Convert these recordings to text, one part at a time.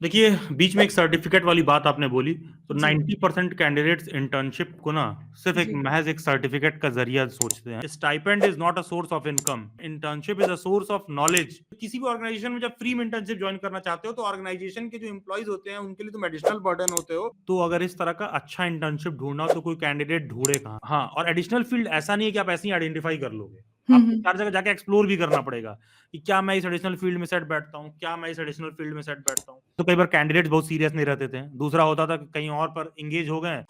देखिए, बीच में एक सर्टिफिकेट वाली बात आपने बोली, तो जी, 90% कैंडिडेट्स इंटर्नशिप को ना सिर्फ़ एक जी। महज़ एक सर्टिफिकेट का ज़रिया सोचते हैं। Stipend is not a source of income, internship is a source of knowledge. किसी भी ऑर्गनाइज़ेशन में जब फ्री में इंटर्नशिप जॉइन करना चाहते हो, तो ऑर्गनाइज़ेशन के जो एम्प्लॉइज़ होते हैं, उनके लिए तुम एडिशनल बर्डन होते हो। तो अगर इस तरह का अच्छा इंटर्नशिप ढूँढना हो, तो कोई कैंडिडेट ढूँढे कहाँ? हाँ, और एडिशनल फ़ील्ड ऐसा नहीं है कि आप ऐसे ही आइडेंटिफ़ाई कर लोगे। हुँ, आपको हुँ। 4 जगह जाके एक्सप्लोर भी करना पड़ेगा। कि क्या मैं इस एडिशनल फील्ड में सेट बैठता हूँ? क्या मैं इस एडिशनल फील्ड में सेट बैठता हूँ? तो कई बार कैंडिडेट्स बहुत सीरियस नहीं रहते थे। दूसरा होता था कि कहीं और पर एंगेज हो गए।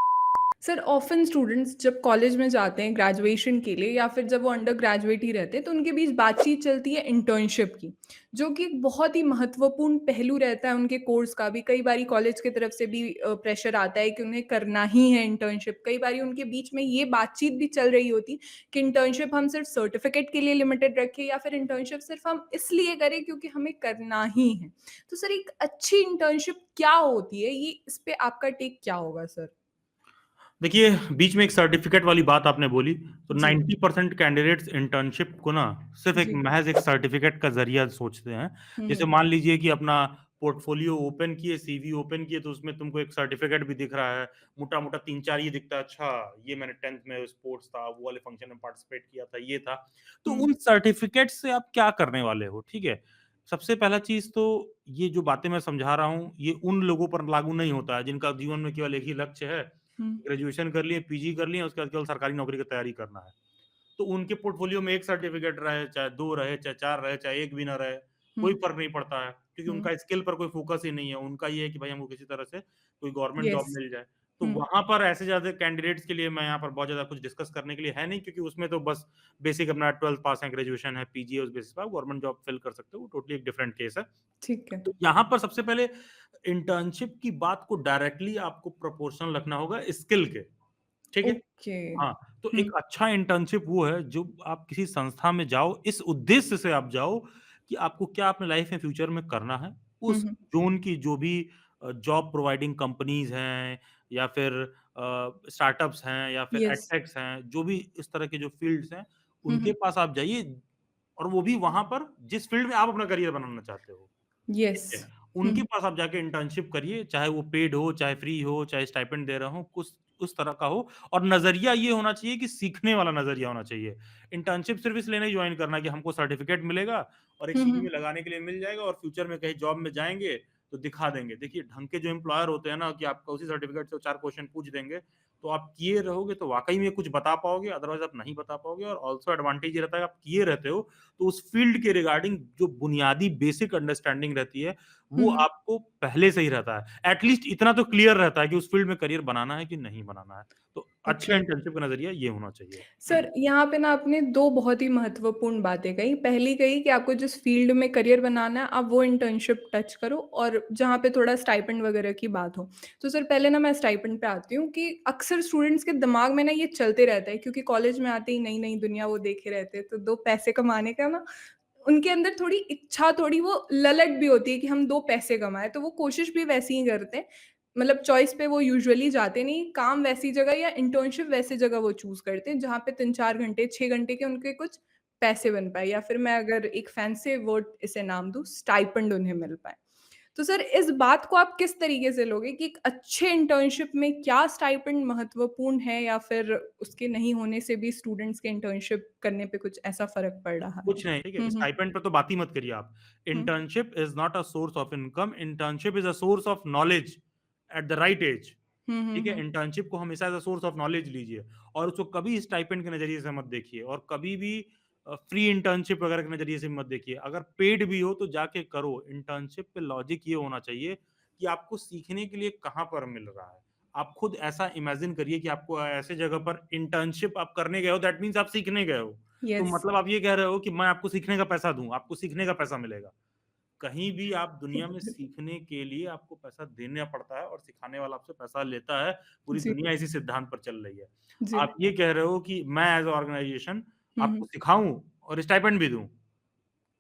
सर ऑफ़न स्टूडेंट्स जब कॉलेज में जाते हैं ग्रेजुएशन के लिए या फिर जब वो अंडर ग्रेजुएट ही रहते हैं तो उनके बीच बातचीत चलती है इंटर्नशिप की, जो कि एक बहुत ही महत्वपूर्ण पहलू रहता है उनके कोर्स का भी। कई बारी कॉलेज की तरफ से भी प्रेशर आता है कि उन्हें करना ही है इंटर्नशिप। कई बारी उनके बीच में ये बातचीत भी चल रही होती कि इंटर्नशिप हम सिर्फ़ सर्टिफ़िकेट के लिए लिमिटेड रखें या फिर इंटर्नशिप सिर्फ़ हम इसलिए करें क्योंकि हमें करना ही है। तो सर एक अच्छी इंटर्नशिप क्या होती है? ये इस पे आपका टेक क्या होगा सर? देखिए, बीच में एक सर्टिफिकेट वाली बात आपने बोली, तो जी, 90% कैंडिडेट्स इंटर्नशिप को ना सिर्फ़ एक जी। महज़ एक सर्टिफिकेट का ज़रिया सोचते हैं। हुँ, जैसे हुँ। मान लीजिए कि अपना पोर्टफोलियो ओपन किए, सीवी ओपन किए, तो उसमें तुमको एक सर्टिफिकेट भी दिख रहा है। मोटा-मोटा 3-4 ये दिखता है, अच्छा, ये मैंने 10th में स्पोर्ट्स था, वो वाले फंक्शन में पार्टिसिपेट किया था, ये था। तो हुँ, उन सर्टिफिकेट से आप क्या करने वाले हो, ठीक है? सबसे पहला चीज़ तो ये जो बातें मैं समझा रहा हूँ, ये उन लोगों पर लागू नहीं होता है, जिनका जीवन में केवल एक ही लक्ष्य है, हुँ, ग्रेजुएशन कर लिए, पीजी कर लिए, उसके बाद केवल सरकारी नौकरी की तैयारी करना है। तो उनके पोर्टफोलियो में 1 सर्टिफिकेट रहे, चाहे 2 रहे, चाहे 4 रहे, चाहे 1 भी ना रहे, हुँ, कोई फ़र्क नहीं पड़ता है, क्योंकि हुँ। उनका स्किल पर कोई फ़ोकस ही नहीं है। उनका ये है कि भाई हमको किसी तरह से कोई गवर्नमेंट जॉब येस। मिल जाए। तो हुँ, वहाँ पर ऐसे ज़्यादा कैंडिडेट्स के लिए मैं यहाँ पर बहुत ज़्यादा कुछ डिस्कस करने के लिए है नहीं, क्योंकि उसमें तो बस बेसिक अपना 12th पास है, ग्रेजुएशन है, पीजी है, उस बेसिस पे आप गवर्नमेंट जॉब फिल कर सकते हो, वो टोटली एक डिफरेंट केस है। ठीक है। तो यहाँ पर सबसे पहले इंटर्नशिप की बात को डायरेक्टली आपको प्रोपोर्शनल रखना होगा स्किल के, ठीक है? ओके। हाँ, तो हुँ, एक अच्छा इंटर्नशिप वो है जो आप किसी संस्था में जाओ, इस उद्देश्य से आप जाओ कि आपको क्या अपने लाइफ में फ्यूचर में करना है। हुँ, उस हुँ। ज़ोन की जो भी जॉब प्रोवाइडिंग कंपनीज़ हैं या फिर स्टार्टअप्स हैं या फिर येस। एडटेक्स हैं, जो भी इस तरह के जो फ़ील्ड्स हैं, हुँ, उनके हुँ। पास आप जाइए और वो भी वहाँ पर जिस फ़ील्ड में आप अपना करियर बनाना चाहते हो। येस। ठीक है। हुँ, उनके हुँ। पास आप जाके इंटर्नशिप करिए, चाहे वो पेड हो, चाहे फ्री हो, चाहे स्टाइपेंड दे रहा हो, कुछ उस तरह का हो और नज़रिया ये होना चाहिए कि सीखने वाला नज़रिया होना चाहिए। इंटर्नशिप सिर्फ़ इसलिए नहीं जॉइन करना कि हमको सर्टिफ़िकेट मिलेगा और एक हुँ, सीवी हुँ। में लगाने के लिए मिल जाएगा और फ्यूचर में कहीं जॉब में जाएँगे, तो दिखा देंगे। देखिए, ढंग के जो एम्प्लॉयर होते हैं ना कि आपका उसी सर्टिफ़िकेट से 4 क्वेश्चन पूछ देंगे, तो आप किए रहोगे तो वाक़ई में कुछ बता पाओगे, अदरवाइज़ आप नहीं बता पाओगे और ऑल्सो एडवांटेज ये रहता है आप किए रहते हो, तो उस फ़ील्ड के रिगार्डिंग जो बुनियादी बेसिक अंडरस्टैंडिंग रहती है, हुँ, वो हुँ। आपको पहले से ही रहता है। एट लीस्ट इतना तो क्लियर रहता है कि उस फ़ील्ड में करियर बनाना है कि नहीं बनाना है। तो अच्छा ओके। इंटर्नशिप का नज़रिया ये होना चाहिए। सर, यहाँ पे ना आपने 2 बहुत ही महत्वपूर्ण बातें कही। पहली कही कि आपको जिस फ़ील्ड में करियर बनाना है, आप वो इंटर्नशिप टच करो और जहाँ पे थोड़ा स्टाइपेंड वगैरह की बात हो। तो सर पहले ना मैं स्टाइपेंड पे आती हूँ कि अक्सर स्टूडेंट्स के दिमाग में ना ये चलते रहता है क्योंकि कॉलेज में आते ही नई-नई दुनिया वो देखे रहते हैं, तो 2 पैसे कमाने का ना उनके अंदर थोड़ी इच्छा, थोड़ी वो ललक भी होती है कि हम 2 पैसे कमाएँ, तो वो कोशिश भी वैसी ही करते हैं। मतलब चॉइस पे वो यूजुअली जाते नहीं, काम वैसी जगह या इंटर्नशिप वैसी जगह वो चूज़ करते हैं, जहाँ पे 3-4 घंटे, 6 घंटे के उनके कुछ पैसे बन पाएँ या फिर मैं अगर एक फैंसी वर्ड इसे नाम दूँ, स्टाइपेंड उन्हें मिल पाए। तो सर इस बात को आप किस तरीके से लोगे कि एक अच्छे इंटर्नशिप में क्या स्टाइपेंड महत्वपूर्ण है या फिर उसके नहीं होने से भी स्टूडेंट्स के इंटर्नशिप करने पे कुछ ऐसा फ़र्क पड़ रहा है? कुछ नहीं, ठीक है? हुँ, हुँ। स्टाइपेंड पे तो बात ही मत करिए आप। हुँ। Internship is not a source of income, internship is a source of knowledge at the right age. हुँ, हुँ, ठीक है? हुँ। इंटर्नशिप को हमेशा as a source of knowledge लीजिए और उसको कभी स्टाइपेंड के नज़रिए से मत देखिए और कभी भी फ्री इंटर्नशिप वगैरह के नज़रिए से मत देखिए। अगर पेड भी हो तो जाके करो। इंटर्नशिप पे लॉजिक ये होना चाहिए कि आपको सीखने के लिए कहाँ पर मिल रहा है। आप खुद ऐसा इमेजिन करिए कि आपको ऐसे जगह पर इंटर्नशिप आप करने गए हो, दैट मीन्स आप सीखने गए हो। तो येस। मतलब आप ये कह रहे हो कि मैं आपको सीखने का पैसा दूँ, आपको सीखने का पैसा मिलेगा। कहीं भी आप दुनिया में सीखने के लिए आपको पैसा देना पड़ता है और सिखाने वाला आपसे पैसा लेता है। पूरी जी, दुनिया इसी सिद्धांत पर चल रही है। जी। आप ये कह रहे हो कि मैं एज़ अ ऑर्गनाइज़ेशन हुँ, आपको हुँ। सिखाऊँ और स्टाइपेंड भी दूँ,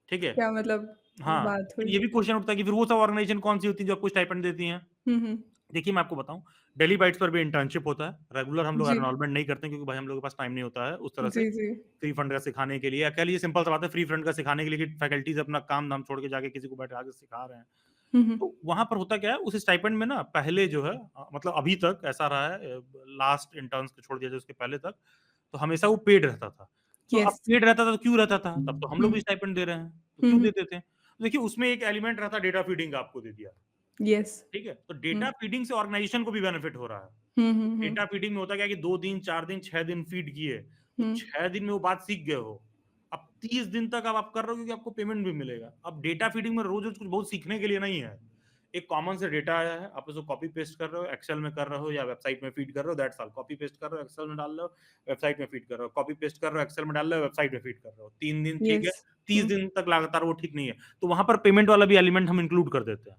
ठीक है? क्या मतलब हाँ, बात फिर हुई? ये भी क्वेश्चन उठता है कि फिर वो सब ऑर्गनाइज़ेशन कौन-सी होती है जो आपको स्टाइपेंड देती हैं? हुँ, हुँ। देखिए, मैं आपको बताऊँ, डेली बाइट्स पर भी इंटर्नशिप होता है। रेगुलर हम लोग जी, एनरोलमेंट नहीं करते क्योंकि भाई हम लोग के पास टाइम नहीं होता है उस तरह से जी, जी। फ्री फंड का सिखाने के लिए या कह लीजिए सिंपल सा बात है फ्री फंड का सिखाने के लिए कि फैकल्टीज़ अपना काम-धाम छोड़ के जाके किसी को बैठा के सिखा रहे हैं। हुँ, हुँ। तो वहाँ पर होता क्या है, उस स्टाइपेंड में ना पहले जो है मतलब अभी तक ऐसा रहा है, लास्ट इंटर्न्स को छोड़ दिया जाए उसके पहले तक, तो हमेशा वो पेड रहता था। तो अब येस। पेड रहता था तो क्यों रहता था? तब तो हम लोग हुँ, भी स्टाइपेंड दे रहे हैं, तो हुँ, क्यों हुँ। देते थे? तो देखिए उसमें एक एलिमेंट रहता है डेटा फीडिंग का, आपको दे दिया, येस। ठीक है? तो हुँ। डेटा फीडिंग से ऑर्गनाइजेशन को भी बेनिफिट हो रहा है। हुँ, हुँ, हुँ। डेटा फीडिंग में होता क्या है कि 2 दिन, 4 दिन, 6 दिन फीड किए, तो हुँ। 6 दिन में वो बात सीख गए हो। अब 30 दिन तक अब आप कर रहे हो क्योंकि आपको पेमेंट भी मिलेगा। अब डेटा फीडिंग में रोज़-रोज़ कुछ बहुत सीखने के लिए नहीं है। एक कॉमन से डेटा आया है, आप उसको कॉपी पेस्ट कर रहे हो, एक्सेल में कर रहे हो या वेबसाइट में फीड कर रहे हो, दैट्स ऑल। कॉपी पेस्ट कर रहे हो, एक्सेल में डाल रहे हो, वेबसाइट में फीड कर रहे हो। कॉपी पेस्ट कर रहे हो, एक्सेल में डाल रहे हो, वेबसाइट में फीड कर रहे हो। 3 दिन ठीक है, येस। 30 हुँ। दिन तक लगातार वो ठीक नहीं है। तो वहाँ पर पेमेंट वाला भी एलिमेंट हम इंक्लूड कर देते हैं।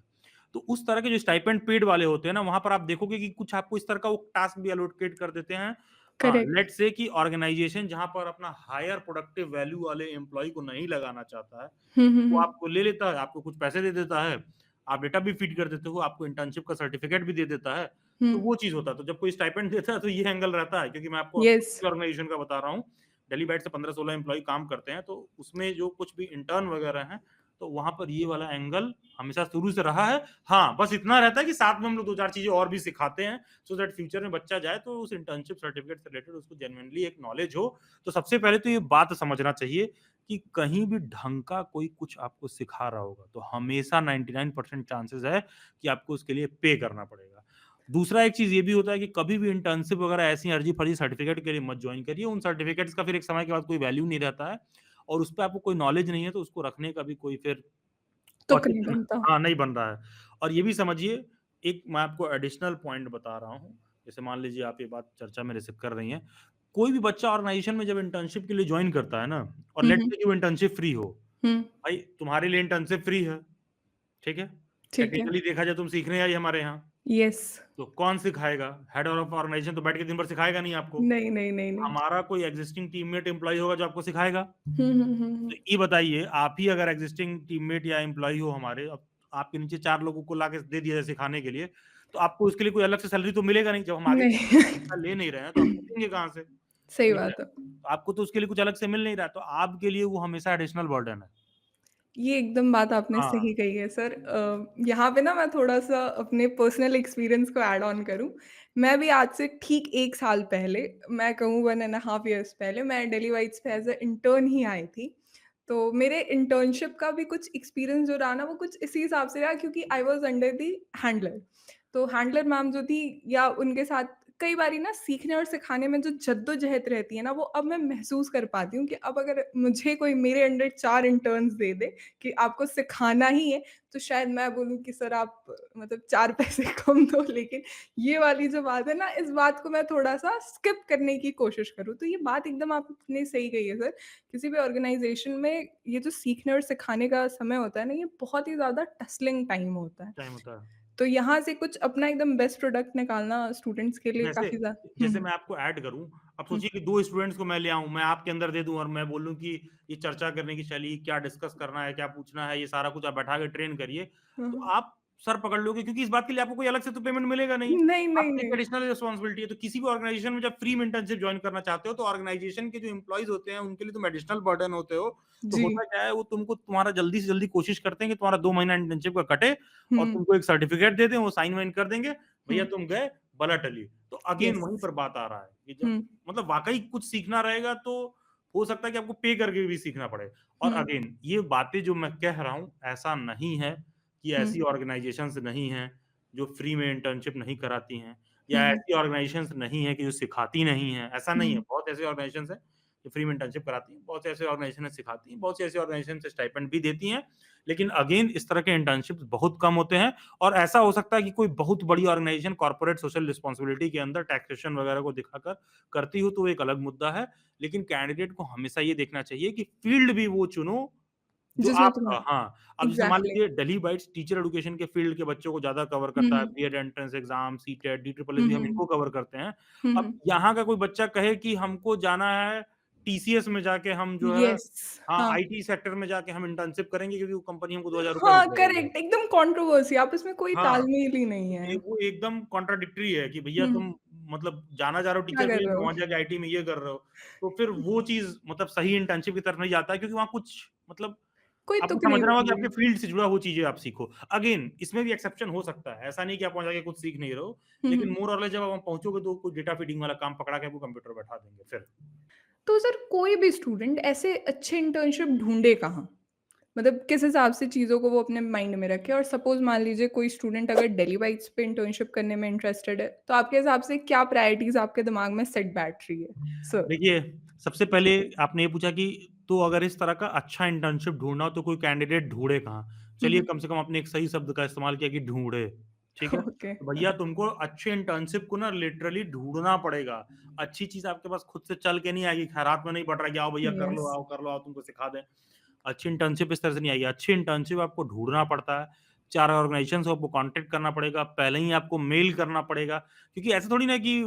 तो उस तरह के जो स्टाइपेंड पेड वाले होते हैं ना, वहाँ पर आप देखोगे कि कुछ आपको इस तरह का वो टास्क भी एलोकेट कर देते हैं। करेक्ट। लेट्स से कि ऑर्गेनाइजेशन जहाँ पर अपना हायर प्रोडक्टिव वैल्यू वाले एम्प्लॉयी को नहीं लगाना चाहता है, हुँ, हुँ, वो हुँ। आपको ले लेता है, आपको कुछ पैसे दे देता है, आप डेटा भी फीड कर देते हो, आपको इंटर्नशिप का सर्टिफिकेट भी दे देता है, हुँ। तो वो चीज़ होता है। तो जब कोई स्टाइपेंड देता है तो ये एंगल रहता है, क्योंकि मैं आपको येस। अपनी ऑर्गेनाइजेशन का बता रहा हूँ, डेली बाइट से 15-16 एम्प्लॉयी काम करते हैं, तो उसमें जो कुछ भी इंटर्न वगैरह हैं, तो वहाँ पर ये वाला एंगल हमेशा शुरू से रहा है। हाँ, बस इतना रहता है कि साथ में हम लोग 2-4 चीज़ें और भी सिखाते हैं, सो दैट फ्यूचर में बच्चा जाए तो उस इंटर्नशिप सर्टिफिकेट से रिलेटेड उसको जेनुइनली एक नॉलेज हो। तो सबसे पहले तो ये बात समझना चाहिए कि कहीं भी ढंग का कोई कुछ आपको सिखा रहा होगा, तो हमेशा 99% चांसेस है कि आपको उसके लिए पे करना पड़ेगा। दूसरा एक चीज़ ये भी होता है कि कभी भी इंटर्नशिप वगैरह ऐसी अर्जी-फर्जी सर्टिफिकेट के लिए मत जॉइन करिए। उन सर्टिफिकेट्स का फिर एक समय के बाद कोई वैल्यू नहीं रहता है और उसपे आपको कोई नॉलेज नहीं है, तो उसको रखने का भी कोई फिर तुक नहीं औचित्य बनता। हाँ, नहीं बन रहा है। और ये भी समझिए, एक मैं आपको एडिशनल पॉइंट बता रहा हूँ, जैसे मान लीजिए आप ये बात चर्चा मेरे से कर रही हैं, कोई भी बच्चा ऑर्गनाइजेशन में जब इंटर्नशिप के लिए जॉइन करता है ना, और हुँ, लेट्स हुँ। से कि वो इंटर्नशिप फ्री हो, हुँ। भाई तुम्हारे लिए इंटर्नशिप फ्री है, ठीक है? ठीक है। टेक्निकली देखा जाए तुम सीखने आई हमारे यहाँ, येस। तो कौन सिखाएगा? हेड ऑफ ऑर्गनाइजेशन तो बैठ के दिन भर सिखाएगा नहीं आपको। नहीं, नहीं, नहीं, नहीं। हमारा कोई एक्जिस्टिंग टीममेट एम्प्लॉयी होगा जो आपको सिखाएगा। हुँ, हुँ, हुँ, तो हुँ। ये बताइए, आप ही अगर एक्जिस्टिंग टीममेट या एम्प्लॉयी हो हमारे, अब आपके नीचे 4 लोगों को लाके दे दिया जाए सिखाने के लिए, तो आपको उसके लिए कोई अलग से सैलरी तो मिलेगा नहीं। जब हम आगे नहीं। पैसा ले नहीं रहे हैं, तो आपको देंगे कहाँ से? सही ठीक है? बात है। तो आपको तो उसके लिए कुछ अलग से मिल नहीं रहा है, तो आपके लिए वो हमेशा एडिशनल बर्डन है। ये एकदम बात आपने हाँ, सही कही है सर। यहाँ पे ना मैं थोड़ा-सा अपने पर्सनल एक्सपीरियंस को ऐड ऑन करूँ। मैं भी आज से ठीक 1 साल पहले, मैं कहूँ 1 एंड अ हाफ इयर्स पहले, मैं डेली वाइट्स पे एज़ अ इंटर्न ही आई थी। तो मेरे इंटर्नशिप का भी कुछ एक्सपीरियंस जो रहा ना, वो कुछ इसी हिसाब से रहा क्योंकि I was under the handler. तो हैंडलर मैम जो थी या उनके साथ कई बारी ना सीखने और सिखाने में जो जद्दोजहद रहती है ना, वो अब मैं महसूस कर पाती हूँ कि अब अगर मुझे कोई मेरे अंडर 4 इंटर्न्स दे दे कि आपको सिखाना ही है, तो शायद मैं बोलूँ कि सर आप मतलब 4 पैसे कम दो, लेकिन ये वाली जो बात है ना, इस बात को मैं थोड़ा-सा स्किप करने की कोशिश करूँ। तो ये बात एकदम आपने सही कही है सर। किसी भी ऑर्गनाइज़ेशन में ये जो सीखने और सिखाने का समय होता है ना, ये बहुत ही ज़्यादा टसलिंग टाइम होता है। टाइम होता है। तो यहाँ से कुछ अपना एकदम बेस्ट प्रोडक्ट निकालना स्टूडेंट्स के लिए जैसे काफ़ी हुँ, जैसे हुँ, मैं आपको ऐड करूँ, अब हुँ, सोचिए कि 2 स्टूडेंट्स को मैं ले आऊँ, मैं आपके अंदर दे दूँ और मैं बोलूँ कि ये चर्चा करने की चलिए, क्या डिस्कस करना है, क्या पूछना है, ये सारा कुछ आप बैठा के ट्रेन करिए। हुँ, तो हुँ। आप सर पकड़ लोगे, क्योंकि इस बात के लिए आपको कोई अलग से तो पेमेंट मिलेगा नहीं। नहीं, नहीं, आपकी एक नहीं। एडिशनल रिस्पॉन्सिबिलिटी है। तो किसी भी ऑर्गनाइजेशन में जब फ्री में इंटर्नशिप जॉइन करना चाहते हो, तो ऑर्गनाइजेशन के जो एम्प्लॉइज़ होते हैं, उनके लिए तुम एडिशनल बर्डन होते हो। तो जी। होता क्या है, वो तुमको तुम्हारा जल्दी से जल्दी कोशिश करते हैं कि तुम्हारा 2 महीना इंटर्नशिप का कटे और हुँ, तुमको एक सर्टिफिकेट दे दें, वो साइन-वाइन कर देंगे, हुँ। भैया तुम गए, बला टली। तो अगेन येस। वहीं पर बात आ रहा है कि जब हुँ, मतलब वाक़ई कुछ सीखना रहेगा, तो हो सकता है कि आपको पे करके भी सीखना पड़े। और हुँ, अगेन ये बातें जो मैं कह रहा हूँ, ऐसा नहीं है कि हुँ, ऐसी ऑर्गनाइज़ेशंस नहीं हैं, जो फ्री में इंटर्नशिप नहीं कराती हैं, हुँ, या हुँ, ऐसी ऑर्गनाइज़ेशंस नहीं हैं कि जो सिखाती नहीं हैं, ऐसा नहीं है। हुँ, बहुत ऐसी ऑर्गनाइज़ेशंस हैं, जो फ्री में इंटर्नशिप कराती हैं, बहुत से ऐसे ऑर्गनाइज़ेशन सिखाती हैं, बहुत सी ऐसी ऑर्गनाइज़ेशंस स्टाइपेंड भी देती हैं। लेकिन अगेन इस तरह के इंटर्नशिप्स बहुत कम होते हैं, और ऐसा हो सकता है कि कोई बहुत बड़ी ऑर्गनाइज़ेशन कॉर्पोरेट सोशल रिस्पांसिबिलिटी के अंदर टैक्सेशन वगैरह को दिखाकर करती हो, तो वो एक अलग मुद्दा है। लेकिन कैंडिडेट को हमेशा ये देखना चाहिए कि फील्ड भी वो चुनो जो जिसमें आपका। तुम्हें हाँ, अब जैसे मान एग्ज़ैक्टली। लीजिए डेली बाइट्स टीचर एजुकेशन के फील्ड के बच्चों को ज़्यादा कवर हुँ, करता है, हुँ, बीएड एंट्रेंस एग्ज़ाम, सीटेट, हुँ, डीट्रिपल हम हुँ, इनको कवर करते हैं। हुँ, अब हुँ। यहाँ का कोई बच्चा कहे कि हमको जाना है टीसीएस में जाके हम जो है, येस। हाँ, हाँ। आईटी सेक्टर में जाके हम इंटर्नशिप करेंगे क्योंकि वो कंपनी हमको ₹2000 हाँ, रुपए दे रही है। करेक्ट एकदम कंट्रोवर्सी आप इसमें कोई हाँ, तालमेल ही नहीं है। वो एकदम कॉन्ट्राडिक्टरी है कि भैया हुँ, तुम मतलब जाना चाह रहे हो क्या टीचर के कर लिए, रहे हो? वहाँ जाके आईटी में ये कर रहे हो। तो फिर वो चीज़ मतलब सही इंटर्नशिप की तरफ नहीं जाता है, क्योंकि वहाँ कुछ मतलब कोई आपको तुक नहीं समझना होगा कि बदली। आपके फील्ड से जुड़ा वो चीज़ें आप सीखो। अगेन इसमें भी एक्सेप्शन हो सकता है, ऐसा नहीं कि आप वहाँ जाके कुछ सीख नहीं रहे हो, हुँ, लेकिन हुँ। मोर और लेस जब आप वहाँ पहुँचोगे तो कोई डेटा फीडिंग वाला काम पकड़ा के आपको कंप्यूटर पे बैठा देंगे फिर। तो सर कोई भी स्टूडेंट ऐसे अच्छे इंटर्नशिप ढूँढे कहाँ? मतलब किस हिसाब से चीज़ों को वो अपने माइंड में रखे और सपोज़ मान लीजिए कोई स्टूडेंट अगर डेली वाइज़ पे इंटर्नशिप करने में इंटरेस्टेड है, तो आपके हिसाब से क्या प्रायोरिटीज़ आपके दिमाग में सेट बैठ रही है? सर। देखिए, सबसे पहले आपने ये पूछा कि तो अगर इस तरह का अच्छा इंटर्नशिप ढूँढना हो तो कोई कैंडिडेट ढूँढे कहाँ? हुँ, चलिए हुँ। कम से कम आपने एक सही शब्द का इस्तेमाल किया कि ढूँढे, ठीक है? ओके। तो भैया तुमको अच्छे इंटर्नशिप को ना लिटरली ढूँढना पड़ेगा। अच्छी चीज़ आपके पास खुद से चल के नहीं आएगी, खैरात में नहीं पड़ रहा है कि आओ भैया यस। कर लो, आओ तुमको सिखा दें। अच्छी इंटर्नशिप इस तरह से नहीं आएगी। अच्छी इंटर्नशिप आपको ढूँढना पड़ता है, 4 ऑर्गनाइज़ेशन से आपको कॉन्टैक्ट करना पड़ेगा, पहले ही आपको मेल करना पड़ेगा, क्योंकि ऐसा थोड़ी ना है कि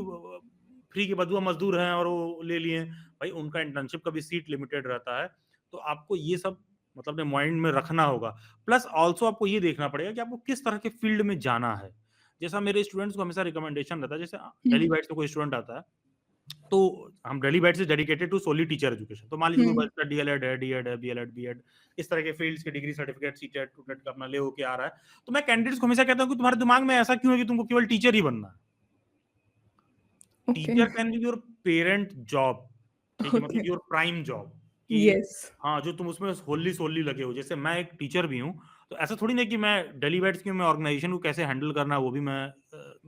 फ्री के बदुआ मज़दूर हैं और वो ले लिए। भाई उनका इंटर्नशिप का भी सीट लिमिटेड रहता है, तो आपको ये सब मतलब अपने माइंड में रखना होगा। प्लस ऑल्सो आपको ये देखना पड़ेगा कि आपको किस तरह के फ़ील्ड में जाना है। जैसा मेरे स्टूडेंट्स को हमेशा रिकमेंडेशन रहता है, जैसे हुँ, दिल्ली बाइट्स में कोई स्टूडेंट आता है, तो हम Delhi batch is dedicated to solely teacher education. तो मान लीजिए कोई हुँ। बच्चा डीएलएड है, डीएड है, बीएलएड, बीएड इस तरह के फील्ड्स के डिग्री सर्टिफिकेट, सीटेट, टूटेट का अपना ले हो के आ रहा है। तो मैं कैंडिडेट्स को हमेशा कहता हूँ कि तुम्हारे दिमाग में ऐसा क्यों है कि तुमको केवल टीचर ही बनना है? Okay, teacher can be your parent job, ठीक है? ओके। मतलब योर प्राइम जॉब कि यस। हाँ, जो तुम उसमें होल्ली सोल्ली लगे हो। जैसे मैं एक टीचर भी हूँ, तो ऐसा थोड़ी ना है कि मैं डेली बैट्स की मैं ऑर्गनाइज़ेशन को कैसे हैंडल करना है वो भी मैं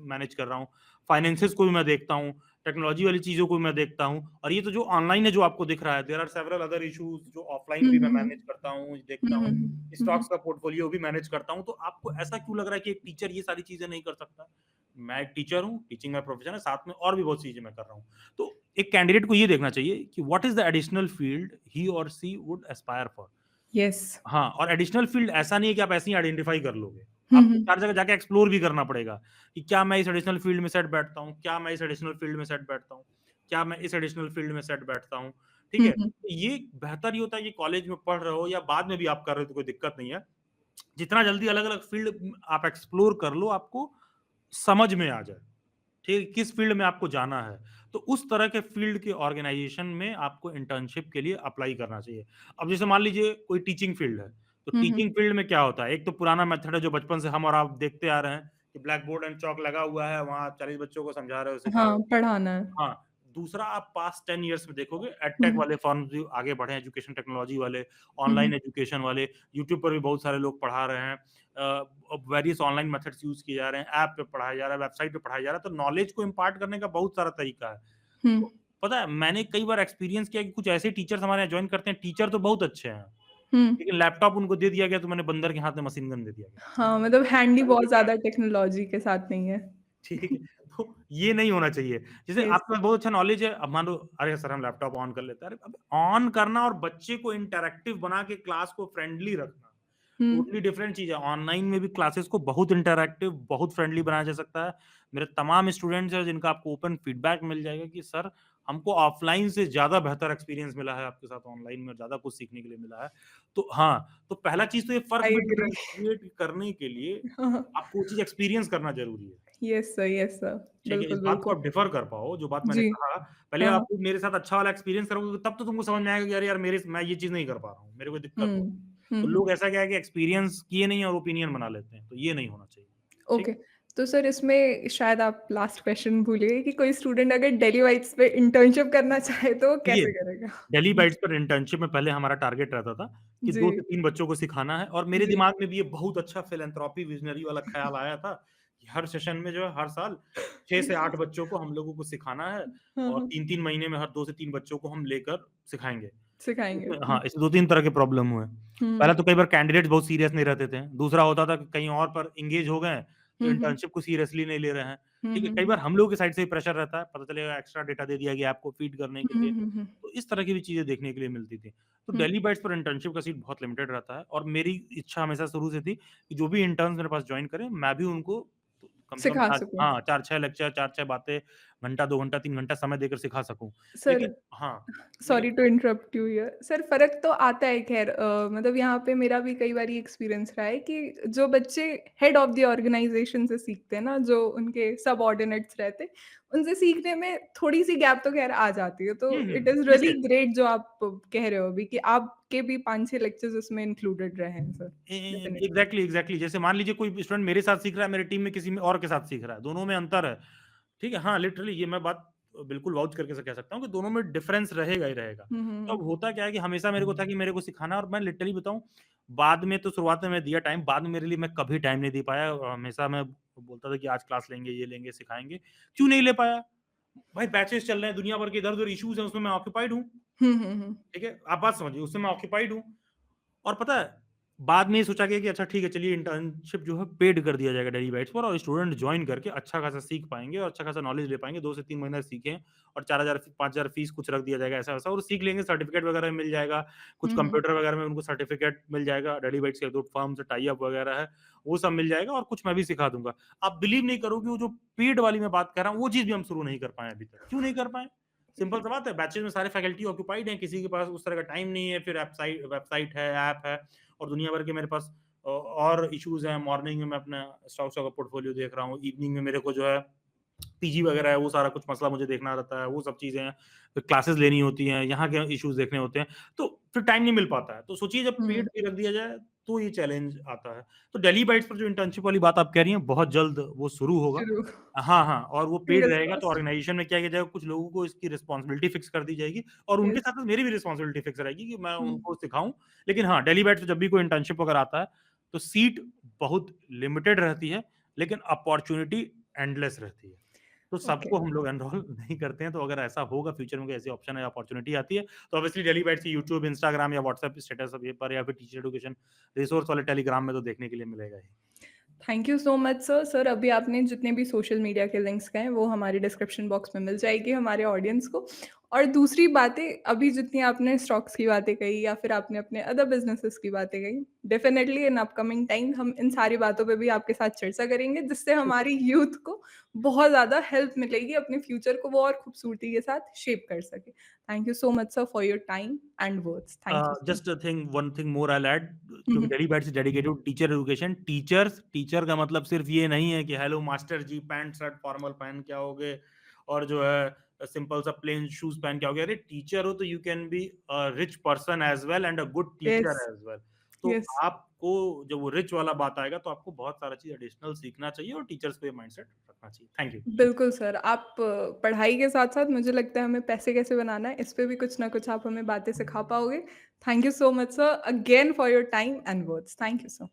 मैनेज कर रहा हूँ। फाइनेंसेस को भी मैं देखता हूँ, टेक्नोलॉजी वाली चीज़ों को भी मैं देखता हूँ और ये तो जो ऑनलाइन है जो आपको दिख रहा है, there are several other issues जो ऑफलाइन हुँ, भी मैं हुँ, हुँ। मैनेज करता हूँ, देखता हुँ, हूँ। हुँ, हुँ। हुँ, स्टॉक्स हुँ। का पोर्टफोलियो भी मैनेज करता हूँ, तो आपको ऐसा क्यों लग रहा है कि एक टीचर ये सारी चीज़ें नहीं कर सकता? मैं एक टीचर हूँ, टीचिंग मेरा प्रोफेशन है, साथ में और भी बहुत चीज़ें मैं कर रहा हूँ। तो एक कैंडिडेट को ये देखना चाहिए कि what is the additional field he और she would aspire for. Yes. हाँ, और एडिशनल फील्ड ऐसा नहीं है कि आप ऐसे ही आइडेंटिफ़ाई कर लोगे। हुँ, आपको हुँ। 4 जगह जाके एक्सप्लोर भी करना पड़ेगा कि क्या मैं इस एडिशनल फील्ड में सेट बैठता हूँ? क्या मैं इस एडिशनल फील्ड में सेट बैठता हूँ? क्या मैं इस एडिशनल फील्ड में सेट बैठता हूँ? ठीक हुँ, है? हुँ। तो ये बेहतर ये होता है कि कॉलेज में पढ़ रहे हो या बाद में भी आप कर रहे हो तो कोई दिक्कत नहीं है। जितना जल्दी अलग-अलग फील्ड आप एक्सप्लोर कर लो, आपको समझ में आ जाए। ठीक है, किस फील्ड में आपको जाना है। तो उस तरह के फील्ड के ऑर्गेनाइज़ेशन में आपको इंटर्नशिप के लिए अप्लाई करना चाहिए। अब जैसे मान लीजिए कोई टीचिंग फील्ड है, तो हुँ, हुँ। टीचिंग फील्ड में क्या होता है, एक तो पुराना मेथड है जो बचपन से हम और आप देखते आ रहे हैं कि ब्लैक बोर्ड एंड चॉक लगा हुआ है, वहाँ आप 40 बच्चों को समझा रहे हो, सिखा रहे हाँ, हो। पढ़ाना है। हाँ, दूसरा आप पास्ट 10 इयर्स में देखोगे हुँ, एडटेक हुँ। वाले फर्म्स भी आगे बढ़े हैं, एजुकेशन टेक्नोलॉजी वाले, हुँ, हुँ। ऑनलाइन एजुकेशन वाले, यूट्यूब पर भी बहुत सारे लोग पढ़ा रहे हैं। अब वेरियस ऑनलाइन मेथड्स यूज़ किए जा रहे हैं, ऐप पे पढ़ाया जा रहा है, वेबसाइट पे पढ़ाया जा रहा है, तो नॉलेज को इम्पार्ट करने का बहुत सारा तरीका है। हुँ। तो पता है मैंने कई बार एक्सपीरियंस किया कि कुछ ऐसे टीचर्स हमारे यहाँ जॉइन करते हैं, टीचर तो बहुत अच्छे हैं, हुँ। लेकिन लैपटॉप उनको दे दिया गया तो मैंने बंदर के हाथ में मशीन गन दे दिया गया। हाँ, मतलब हैंडी भाई बहुत बेटा ज़्यादा टेक्नोलॉजी के साथ नहीं है। ठीक है, तो ये नहीं होना चाहिए। जैसे यस। आपके पास बहुत अच्छा नॉलेज है, अब मान लो अरे सर हम लैपटॉप ऑन कर लेते हैं। अरे अब ऑन करना और बच्चे को इंटरैक्टिव बना के क्लास को फ्रेंडली रखना, हुँ। टोटली डिफरेंट चीज़ है। ऑनलाइन में भी क्लासेस को बहुत इंटरैक्टिव, बहुत फ्रेंडली बनाया जा सकता है। मेरे तमाम स्टूडेंट्स हैं जिनका आपको ओपन फीडबैक मिल जाएगा कि सर हमको ऑफलाइन से ज़्यादा बेहतर एक्सपीरियंस मिला है आपके साथ ऑनलाइन में, ज़्यादा कुछ सीखने के लिए मिला है। तो हाँ, तो पहला चीज़ तो ये फ़र्क आई भी एग्री। डिफरेंशिएट करने के लिए हाँ, हाँ। आपको वो चीज़ एक्सपीरियंस करना ज़रूरी है। Yes sir. ठीक है, इस बिल्कुल, बात को बिल्कुल। आप डिफर कर पाओ, जो बात मैंने जी। कहा, पहले हाँ, आप हाँ। मेरे साथ अच्छा वाला एक्सपीरियंस करोगे, तब तो तुमको समझ में आएगा कि अरे यार मेरे स मैं ये चीज़ नहीं कर पा रहा हूँ, मेरे को दिक्कत हुँ। हो रही है। हुँ, तो हुँ। लोग ऐसा क्या है कि एक्सपीरियंस किए नहीं और ओपिनियन बना लेते हैं, तो ये नहीं होना चाहिए। ठीक ओके। है? तो सर इसमें शायद आप लास्ट क्वेश्चन भूल गए कि कोई स्टूडेंट अगर डेली वाइब्स पे इंटर्नशिप करना चाहे तो वो देखिए, कैसे करेगा? डेली बाइट्स पर इंटर्नशिप में पहले हमारा टारगेट रहता था कि जी, 2 से 3 बच्चों को सिखाना है और मेरे जी। दिमाग में भी ये बहुत अच्छा फिलैंथ्रोपी विज़नरी वाला ख़्याल आया था कि हर सेशन में जो है हर साल 6 से 8 बच्चों को हम लोगों को सिखाना है हाँ, और हाँ। 3-3 महीने में हर 2 से 3 बच्चों को हम लेकर सिखाएँगे। सिखाएँगे। इसमें हुँ, हाँ, इसमें 2-3 तरह के प्रॉब्लम हुए। हुँ। पहला तो कई बार कैंडिडेट्स बहुत सीरियस नहीं रहते थे। दूसरा होता था कि कहीं और पर एंगेज हो गए, तो हुँ, हुँ। इंटर्नशिप को सीरियसली नहीं ले रहे हैं। हुँ, ठीक है, हुँ, कई हुँ। बार हम लोगों की साइड से भी प्रेशर रहता है, पता चलेगा एक्स्ट्रा डेटा दे दिया गया आपको फीड करने के हुँ, लिए। हुँ, हुँ। तो इस तरह की भी चीज़ें देखने के लिए मिलती थी। तो हुँ। डेली बैच पर इंटर्नशिप का सीट बहुत लिमिटेड रहता है और मेरी इच्छा हमेशा शुरू से थी कि जो भी इंटर्न्स मेरे पास जॉइन करें, मैं भी उनको तो कम से कम सिखा 4 सकूँ। हाँ, 4-6 लेक्चर, 4-6 बातें घंटा, 2 घंटा, 3 घंटा समय देकर सिखा सकूँ। सर लेकिन हाँ, लेकिन sorry to interrupt you here sir फ़र्क तो आता है ख़ैर मतलब यहाँ पे मेरा भी कई बारी एक्सपीरियंस रहा है कि जो बच्चे हेड ऑफ़ द ऑर्गनाइज़ेशन से सीखते हैं ना, जो उनके सबऑर्डिनेट्स रहते हैं, उनसे सीखने में थोड़ी-सी गैप तो ख़ैर आ जाती है। तो हुँ, it is hmm. Really great जो आप कह रहे हो अभी कि आपके भी 5-6 लेक्चर्स उसमें इंक्लूडेड रहे हैं सर, डेफ़िनिटली। Exactly, exactly. जैसे मान लीजिए कोई स्टूडेंट मेरे साथ सीख रहा है, मेरे टीम में किसी में और के साथ सीख रहा है, दोनों में अंतर है। ठीक है? हाँ, लिटरली ये मैं बात बिल्कुल वाउच करके से कह सकता हूँ कि दोनों में डिफरेंस रहेगा ही रहेगा। हुँ, तो हुँ, अब होता क्या है कि हमेशा मेरे को था कि मेरे को सिखाना और मैं लिटरली बताऊँ, बाद में तो शुरुआत में मैं दिया टाइम, बाद में मेरे लिए मैं कभी टाइम नहीं दे पाया। हमेशा मैं बोलता था कि आज क्लास लेंगे, ये लेंगे, सिखाएँगे। क्यों नहीं ले पाया? भाई बैचेज़ चल रहे हैं, दुनिया भर के इधर-उधर इश्यूज़ हैं, उसमें मैं ऑक्यूपाइड हूँ। हुँ, हुँ, हुँ। ठीक है? आप बात समझिए, उससे मैं ऑक्यूपाइड हूँ। और पता है, बाद में ये सोचा गया कि अच्छा ठीक है, चलिए इंटर्नशिप जो है पेड कर दिया जाएगा डेली बैच पर और स्टूडेंट जॉइन करके अच्छा खासा सीख पाएँगे और अच्छा खासा नॉलेज ले पाएँगे। 2 से 3 महीने सीखें और 4000 5,000 फीस कुछ रख दिया जाएगा ऐसा-वैसा और सीख लेंगे, सर्टिफ़िकेट वगैरह मिल जाएगा। कुछ हुँ, हुँ। कंप्यूटर वगैरह में उनको सर्टिफ़िकेट मिल जाएगा, डेली बैच के जो फर्म से टाई अप वगैरह है, वो सब मिल जाएगा और कुछ मैं भी सिखा दूँगा। आप बिलीव नहीं करोगे वो जो पेड वाली मैं बात कर रहा हूँ, वो चीज़ भी हम शुरू नहीं कर पाए अभी तक। क्यों नहीं कर पाए? सिंपल सा बात है, बैचेज़ में सारे फैकल्टी ऑक्यूपाइड हैं, किसी के पास उस तरह का टाइम नहीं है, फिर वेबसाइट है, ऐप है और दुनिया भर के मेरे पास और इश्यूज़ हैं। मॉर्निंग में मैं अपना स्टॉक्स का पोर्टफोलियो देख रहा हूँ, इवनिंग में मेरे को जो है पीजी वगैरह है, वो सारा कुछ मसला मुझे देखना रहता है, वो सब चीज़ें हैं। फिर क्लासेस लेनी होती हैं, यहाँ के इश्यूज़ देखने होते हैं, तो फिर टाइम नहीं मिल पाता है। तो सोचिए जब पेड हुँ, भी रख दिया जाए, तो ये चैलेंज आता है। तो डेली बाइट्स पर जो इंटर्नशिप वाली बात आप कह रही हैं, बहुत जल्द वो शुरू होगा। शुरू हाँ, हाँ, और वो पेड फिंगर्स रहेगा तो क्रॉस्ड। ऑर्गेनाइज़ेशन में क्या किया जाएगा, कुछ लोगों को इसकी रिस्पॉन्सिबिलिटी फिक्स कर दी जाएगी और उनके यस। साथ-साथ मेरी भी रिस्पॉन्सिबिलिटी फिक्स रहेगी कि मैं हुँ, उनको सिखाऊँ। लेकिन हाँ, डेली बैच पे जब भी कोई इंटर्नशिप वगैरह आता है, तो सीट बहुत लिमिटेड रहती है, लेकिन अपॉर्च्युनिटी एंडलेस रहती है। तो ओके। सबको हम लोग एनरोल नहीं करते हैं, तो अगर ऐसा होगा फ्यूचर में कोई ऐसी ऑप्शन या अपॉर्च्युनिटी आती है, तो ऑब्वियसली डेली बैच की यूट्यूब, इंस्टाग्राम या व्हाट्सएप स्टेटस अब ये पर या फिर टीचर एजुकेशन रिसोर्स वाले टेलीग्राम में तो देखने के लिए मिलेगा ही। Thank you so much sir. Sir अभी आपने जितने भी सोशल मीडिया के लिंक्स कहे वो हमारे डिस्क्रिप्शन बॉक्स में मिल जाएगी हमारे ऑडियंस को। और दूसरी बातें अभी जितनी आपने स्टॉक्स की बातें कही या फिर आपने अपने अदर बिज़नेसेस की बातें कही, डेफ़िनेटली इन अपकमिंग टाइम हम इन सारी बातों पे भी आपके साथ चर्चा करेंगे जिससे शुक्रिया। हमारी यूथ को बहुत ज़्यादा हेल्प मिलेगी अपने फ्यूचर को वो और खूबसूरती के साथ शेप कर सके। Thank you so much sir for your time and words. Thank you so just a thing one thing more I will add hmm, क्योंकि हुँ। Daily batch is dedicated to teacher education. Teacher का मतलब सिर्फ ये नहीं है कि hello master ji pant shirt formal पहन के आओगे और जो है सिंपल सा प्लेन शूज़ पहन के आओगे। अरे टीचर हो तो you can be a rich person as well and a good yes, teacher as well. तो येस। आपको जब वो रिच वाला बात आएगा तो आपको बहुत सारा चीज़ एडिशनल सीखना चाहिए और टीचर्स को ये माइंडसेट रखना चाहिए। Thank you. बिल्कुल सर, आप पढ़ाई के साथ-साथ मुझे लगता है हमें पैसे कैसे बनाना है, इस पे भी कुछ ना कुछ आप हमें बातें सिखा पाओगे। Thank you so much sir again for your time and words. Thank you sir.